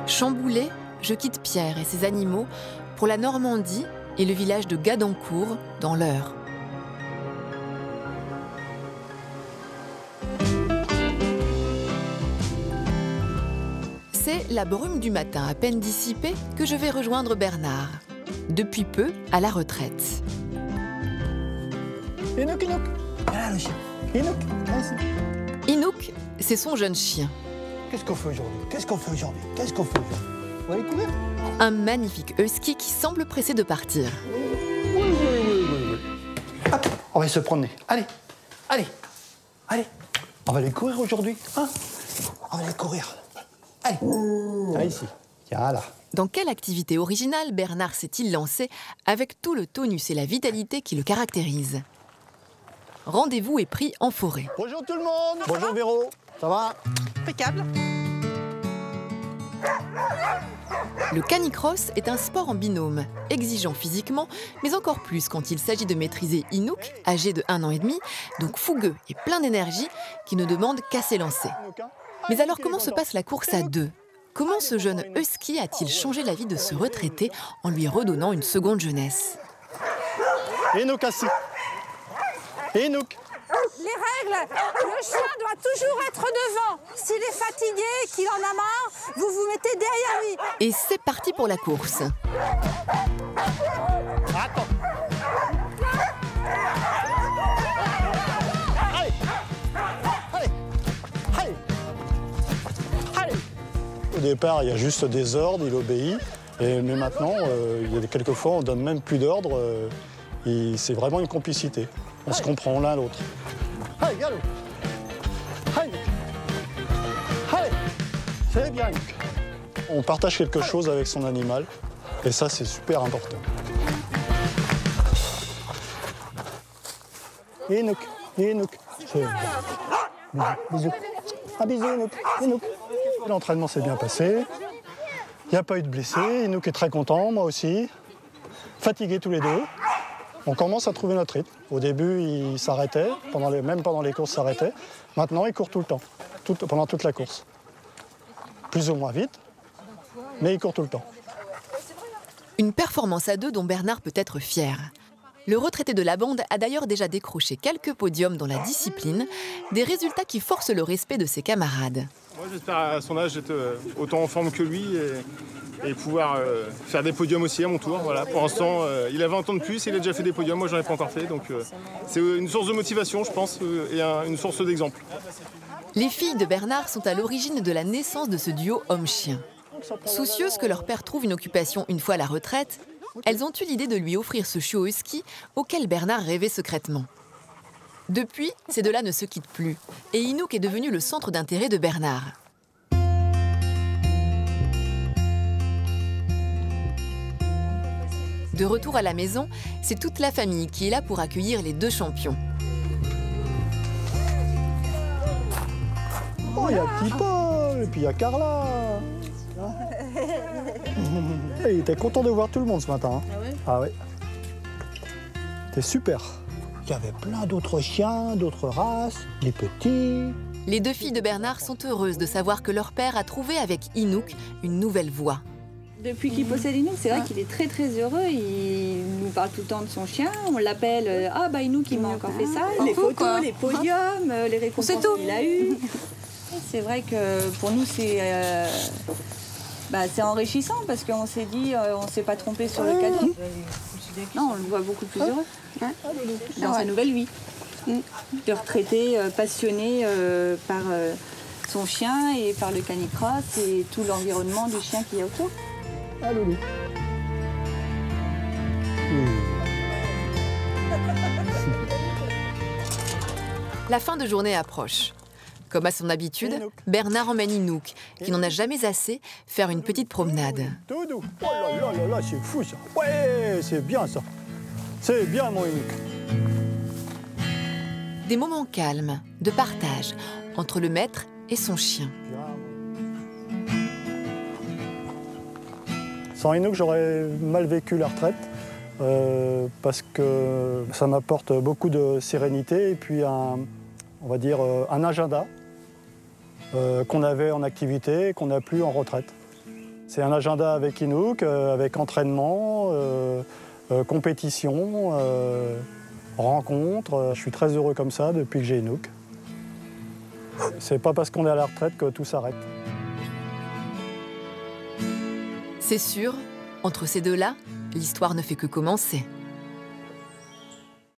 Chamboulée, je quitte Pierre et ses animaux pour la Normandie et le village de Gadancourt, dans l'Eure. C'est la brume du matin à peine dissipée que je vais rejoindre Bernard, depuis peu à la retraite. Inouk, Inouk, là le chien. Inouk, là ici. Inouk, c'est son jeune chien. Qu'est-ce qu'on fait aujourd'hui? Qu'est-ce qu'on fait aujourd'hui? Qu'est-ce qu'on fait aujourd'hui? On va aller courir? Un magnifique husky qui semble pressé de partir. Oui. Hop, on va se promener. Allez. On va aller courir aujourd'hui, hein? On va aller courir. Allez. Là, ici. Tiens, là. Dans quelle activité originale Bernard s'est-il lancé avec tout le tonus et la vitalité qui le caractérisent? Rendez-vous est pris en forêt. Bonjour tout le monde. Bonjour Véro. Ça va? Impeccable. Le canicross est un sport en binôme, exigeant physiquement, mais encore plus quand il s'agit de maîtriser Inouk, âgé de 1 an et demi, donc fougueux et plein d'énergie, qui ne demande qu'à s'élancer. Mais alors comment se passe la course à deux? Comment ce jeune husky a-t-il changé la vie de ce retraité en lui redonnant une seconde jeunesse? Inouk assis. Inouk. Les règles, le chien doit toujours être devant. S'il est fatigué, qu'il en a marre, vous vous mettez derrière lui. Et c'est parti pour la course. Attends. Allez. Au départ, il y a juste des ordres, il obéit. Mais maintenant, il y a quelquefois, on donne même plus d'ordres. C'est vraiment une complicité. On se comprend l'un l'autre. Allez, galop. Allez. C'est bien, Inouk. On partage quelque chose avec son animal. Et ça, c'est super important. Inouk. Bisous. Un bisou, Inouk. L'entraînement s'est bien passé. Il n'y a pas eu de blessés. Inouk est très content, moi aussi. Fatigués tous les deux. On commence à trouver notre rythme. Au début, il s'arrêtait, même pendant les courses, il s'arrêtait. Maintenant, il court tout le temps, pendant toute la course. Plus ou moins vite, mais il court tout le temps. Une performance à deux dont Bernard peut être fier. Le retraité de la bande a d'ailleurs déjà décroché quelques podiums dans la discipline, des résultats qui forcent le respect de ses camarades. Moi, j'espère à son âge être autant en forme que lui et pouvoir faire des podiums aussi à mon tour. Voilà. Pour l'instant, il a 20 ans de plus, il a déjà fait des podiums, moi j'en ai pas encore fait. Donc c'est une source de motivation, je pense, et une source d'exemple. Les filles de Bernard sont à l'origine de la naissance de ce duo homme-chien. Soucieuses que leur père trouve une occupation une fois à la retraite, elles ont eu l'idée de lui offrir ce chiot husky auquel Bernard rêvait secrètement. Depuis, ces deux-là ne se quittent plus, et Inouk est devenu le centre d'intérêt de Bernard. De retour à la maison, c'est toute la famille qui est là pour accueillir les deux champions. Oh, il y a petit Paul, et puis il y a Carla. Il était content de voir tout le monde ce matin. Hein. Ah ouais. C'était super. Il y avait plein d'autres chiens, d'autres races, les petits. Les deux filles de Bernard sont heureuses de savoir que leur père a trouvé avec Inouk une nouvelle voie. Depuis qu'il possède Inouk, c'est vrai qu'il est très très heureux. Il nous parle tout le temps de son chien. On l'appelle ah bah Inouk il m'a encore fait ça. Les photos, les podiums, les récompenses qu'il a eues. C'est vrai que pour nous c'est enrichissant parce qu'on s'est dit on ne s'est pas trompé sur le cadeau. Non, on le voit beaucoup plus heureux dans sa nouvelle vie. De retraité passionné par son chien et par le canicross et tout l'environnement du chien qu'il y a autour. Ah, Loulou. La fin de journée approche. Comme à son habitude, Bernard emmène Inouk, qui n'en a jamais assez, faire une petite promenade. Doudou. Oh là là, c'est fou ça. Ouais, c'est bien ça. C'est bien mon Inouk. Des moments calmes, de partage, entre le maître et son chien. Sans Inouk, j'aurais mal vécu la retraite parce que ça m'apporte beaucoup de sérénité et puis on va dire un agenda qu'on avait en activité et qu'on n'a plus en retraite. C'est un agenda avec Inouk, avec entraînement, compétition, rencontres. Je suis très heureux comme ça depuis que j'ai Inouk. C'est pas parce qu'on est à la retraite que tout s'arrête. C'est sûr, entre ces deux-là, l'histoire ne fait que commencer.